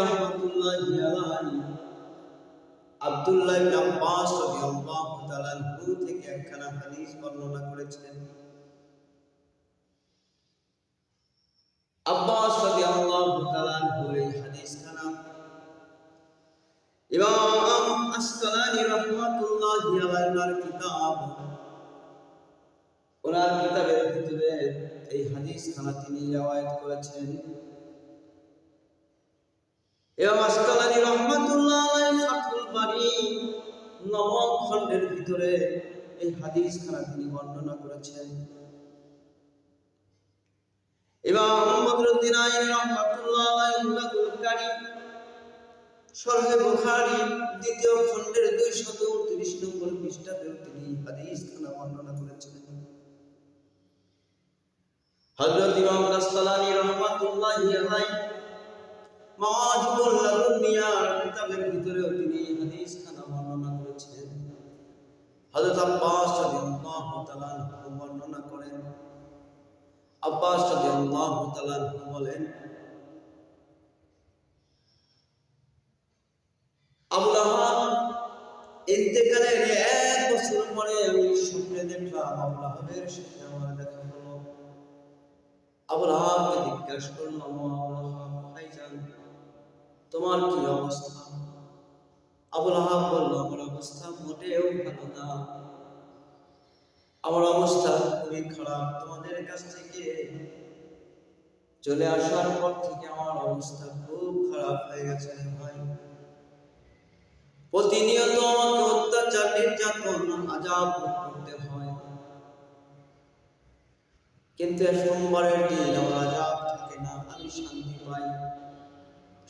রাহমাতুল্লাহি আলাইহি আব্দুল্লাহ ইবনে আব্বাস রাদিয়াল্লাহু তাআলা আনহু থেকে একখানা হাদিস বর্ণনা করেছেন। আব্বাস রাদিয়াল্লাহু তাআলা আনহু এই হাদিসখানা ইমাম আসকালানি রাহমাতুল্লাহি আলাইহির কিতাব, ওনার কিতাবের ভিতরে এই হাদিসখানা তিনি রওয়ায়াত করেছেন। ইমাম আসকালানি রাহমাতুল্লাহি আলাইহি ফাতহুল বারী নবম খণ্ডের ভিতরে এই হাদিসখানা তিনি বর্ণনা করেছেন। ইমাম বদরুদ্দিন আইনি রাহমাতুল্লাহি আলাইহি উল্লাহুল কারীম শরহে বুখারী দ্বিতীয় খণ্ডের 229 নম্বর পৃষ্ঠাতে তিনি হাদিসখানা বর্ণনা করেছেন। হযরত ইমাম আসকালানি রাহমাতুল্লাহি আলাইহি মাওয়াহিবুল লাদুনিয়ার কিতাবের ভিতরে তিনি হাদিসখানা বর্ণনা করেছেন। হযরত আব্বাস রাদিয়াল্লাহু তাআলা আনহু বর্ণনা করেন, আব্বাস রাদিয়াল্লাহু তাআলা আনহু বলেন, আবু লাহাব ইন্তেকালের 1 বছর পরে আমি স্বপ্নে দেখলাম আবু লাহাবের সাথে আমার দেখা হলো। আবু লাহাবকে জিজ্ঞাসা করলাম, আবু লাহাব ভাইজান, তোমার কি অবস্থা? আবু লাহাব বলল, আমার অবস্থা মোটেও ভালো না, আমার অবস্থা খুবই খারাপ। তোমাদের কাছ থেকে চলে আসার পর থেকে আমার অবস্থা খুব খারাপ হয়ে গেছে ভাই। প্রতিনিয়ত আমাকে অত্যাচার, নির্যাতন, আযাব করতে হয়, কিন্তু সোমবারের দিন আমার আযাব থাকে না, আমি শান্তি পাই।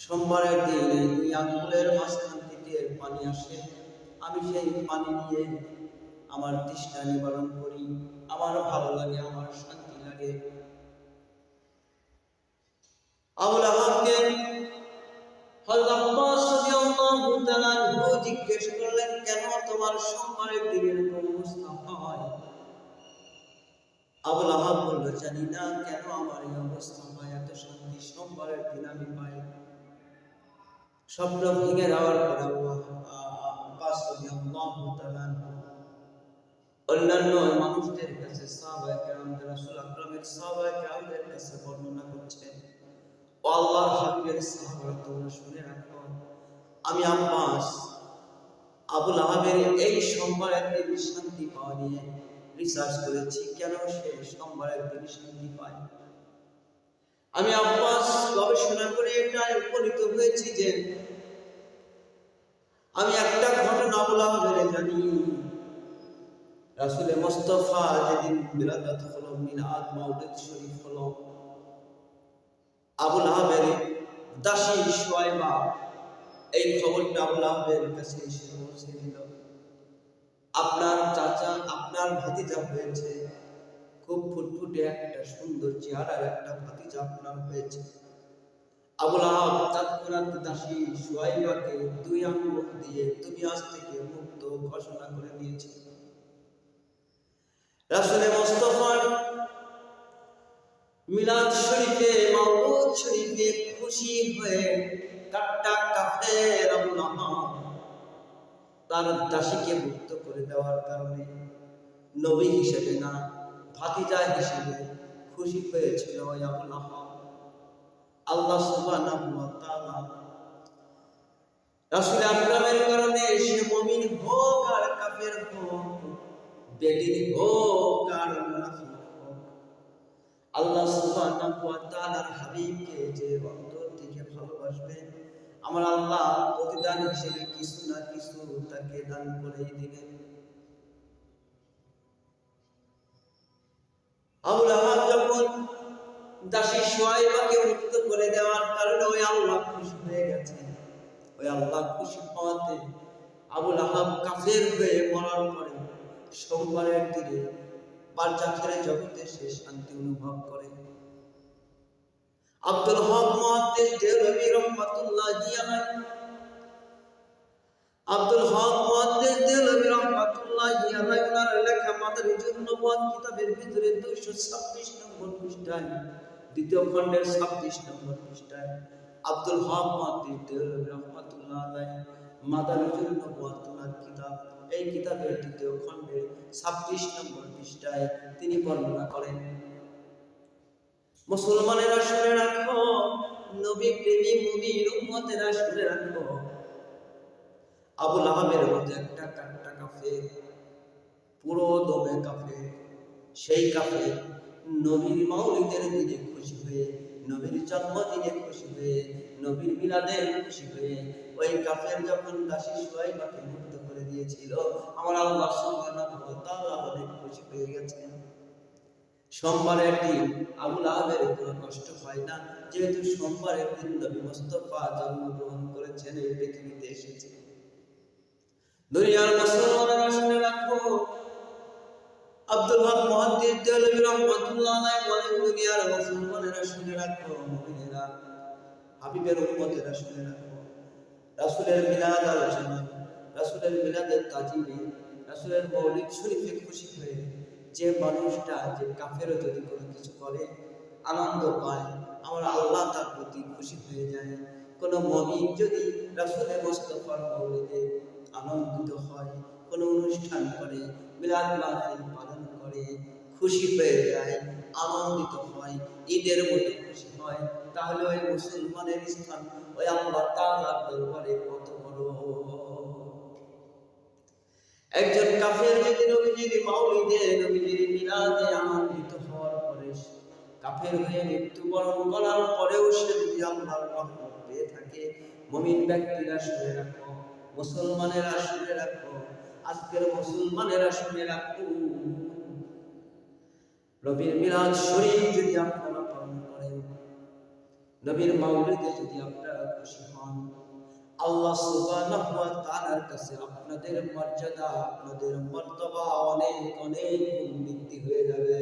সোমবারের দিন এই 2 আঙ্গুলের মাঝখান থেকে পানি আসে, আমি সেই পানি নিয়ে আমার তৃষ্ণা নিবারণ করি, আমার ভালো লাগে, আমার শান্তি লাগে। আবু লাহাবকে হযরত আব্বাস রাদিয়াল্লাহু তাআলা আনহু জিজ্ঞেস করলেন, কেন তোমার সোমবারের দিনের কোন অবস্থা হয়? আবু লাহাব বলল, জানি না কেন আমার এই অবস্থা হয়, এত শান্তি সোমবারের দিন আমি পাই। স্বপ্ন ভেঙে যাওয়ার পর আব্বাস রাদিয়াল্লাহু তাআলা অন্যান্য মানুষদের কাছে, সাহাবায়ে কেরাম, রাসূল আকরামের সাহাবায়ে কেরামদের কাছে বর্ণনা করছেন, ও আল্লাহর হাবিবের সাহাবারা, তোমরা শুনে রাখো, আমি আব্বাস আবু লাহাবের এই সোমবারের দিন শান্তি পাওয়া নিয়ে রিসার্চ করেছি, কেন সে সোমবারের দিন শান্তি পায়। আমি আব্বাস গবেষণা করে এটা উপনীত হয়েছি যে আমি একটা ঘটনা আবু লাহাবের জানি। রাসূলে মুস্তাফা যেদিন মিলাদ হলো, মিলাদ মাউলিদ শরীফ হলো, আবু লাহাবের দাসী সুয়াইবা এই খবরটা আবু লাহাবের কাছে এসে পৌঁছে দিল, আপনার চাচা, আপনার ভাতিজা হয়েছে, খুব ফুটফুটে একটা সুন্দর চেহারার একটা ভাতিজা আপনার হয়েছে। আবু লাহাব তৎক্ষণাৎ দাসী সুয়াইবাকে 2 আঙ্গুল দিয়ে তুমি আজ থেকে মুক্ত ঘোষণা করে দিয়েছে। রাসূলে মুস্তাফার মিলাদ শরীফে, মাউলুদ শরীফে খুশি হয়ে কাট্টা কাফের আবু লাহাব তার দাসীকে মুক্ত করে দেওয়ার কারণে নবী হিসেবে না, ভাতিজা হিসেবে খুশি হয়েছিল ওই আবু লাহাব। আল্লাহ সুবহানাহু ওয়া তাআলা রাসূল আকরামের কারণে সে মুমিন হোক আর কাফের হোক, বেদিন হোক আর মুনাফিক হোক, আল্লাহ সুবহানাহু ওয়া তাআলার হাবিবকে যে অন্তর থেকে ভালোবাসবে, আমার আল্লাহ প্রতিদান হিসেবে কিছু না কিছু তাকে দান করে দিবেন। আবু লাহাব যখন দাসী সুয়াইবাকে মুক্ত করে দেওয়ার কারণে ওই আল্লাহ খুশি হয়ে গেছে। ওই আল্লাহ খুশি হওয়াতে আবু লাহাব কাফের হয়ে মরার পরে সোমবারের দিনে বারজাখের জগতে সে শান্তি অনুভব করে। আব্দুল হক মুহাদ্দিস দেওবন্দি রাহমাতুল্লাহি আলাইহি, আব্দুল হক মুহাদ্দিস দেওবন্দি রাহমাতুল্লাহি আলাইহি ওনার লেখা মাদারিজুন নবুওয়াত কিতাবের ভিতরে 226 নম্বর পৃষ্ঠায়, দ্বিতীয় খণ্ডের 26 নম্বর পৃষ্ঠায় আব্দুল হক মাহমুদ রহমাতুল্লাহ আলাইহি মাদারিজুন নবুওয়াত কিতাব, এই কিতাবের 2য় খণ্ডের 26 নম্বর পৃষ্ঠায় তিনি বর্ণনা করেন, মুসলমানেরা শুনে রাখো, নবী প্রেমী মুমিন উম্মতেরা শুনে রাখো, আবু লাহাবের মতো একটা কাট্টা কাফের, পুরো দমে কাফের, সেই কাফের নবীর মাউলিদের দিনে খুশি হয়ে, নবীর জন্মদিনে খুশি হয়ে, নবীর মিলাদে খুশি হয়ে, ওই কাফের যখন দাসী সুহাইবাকে মুক্ত করে দিয়েছিল, আমার আল্লাহ সুবহানাহু ওয়া তাআলা অনেক খুশি হয়ে গেছেন। সোমবারের দিন আবু লাহাবের কোনো কষ্ট হয় না, যেহেতু সোমবারের দিন নবী মুস্তাফা জন্মগ্রহণ করেছেন, এই পৃথিবীতে এসেছে। দুনিয়ার মুসলমানেরা শুনে রাখো, আব্দুল হক মুহাদ্দিস দেহলভী রহমাতুল্লাহ আলাইহি বলেন, দুনিয়ার মুসলমানেরা শুনে রাখো, মুমিনেরা, হাবিবের উম্মতেরা শুনে রাখো, রাসূলের মিলাদ আলোচনা, রাসূলের মিলাদের তাজিমে, রাসূলের মৌলিদ শরীফে খুশি হয়ে যে মানুষটা, যে কাফেরও যদি কোনো কিছু করে আনন্দ পায়, আমার আল্লাহ তার প্রতি খুশি হয়ে যায়। কোন মুমিন যদি রাসূলের মুস্তাফার মৌলিদে আনন্দিত হয়, কোন অনুষ্ঠান করে, মিলাদ মাহফিল পালন করে, খুশি হয়ে যায়, আনন্দিত হয়, ঈদের মতো খুশি হয়, তাহলে ওই মুসলমানের স্থান ওই আল্লাহ তাআলার দরবারে কত বড়। একজন কাফের যদি নবীজির মাউলিদে, নবীজির মিলাদে আনন্দিত হওয়ার পরে, কাফের হয়ে মৃত্যুবরণ করার পরেও সে যদি আল্লাহর রহমত পেয়ে থাকে, মুমিন ব্যক্তিরা শুনে রাখো, মুসলমানেরা শুনে রাখো, আজকের মুসলমানেরা শুনে রাখো, নবীর মিলাদ শরীফ যদি আপনারা পালন করেন, নবীর মাউলিদে যদি আপনারা খুশি হন, আল্লাহ সুবহানাহু ওয়া তাআলার কাছে আপনাদের মর্যাদা, আপনাদের মর্তবা অনেক অনেক বৃদ্ধি হয়ে যাবে।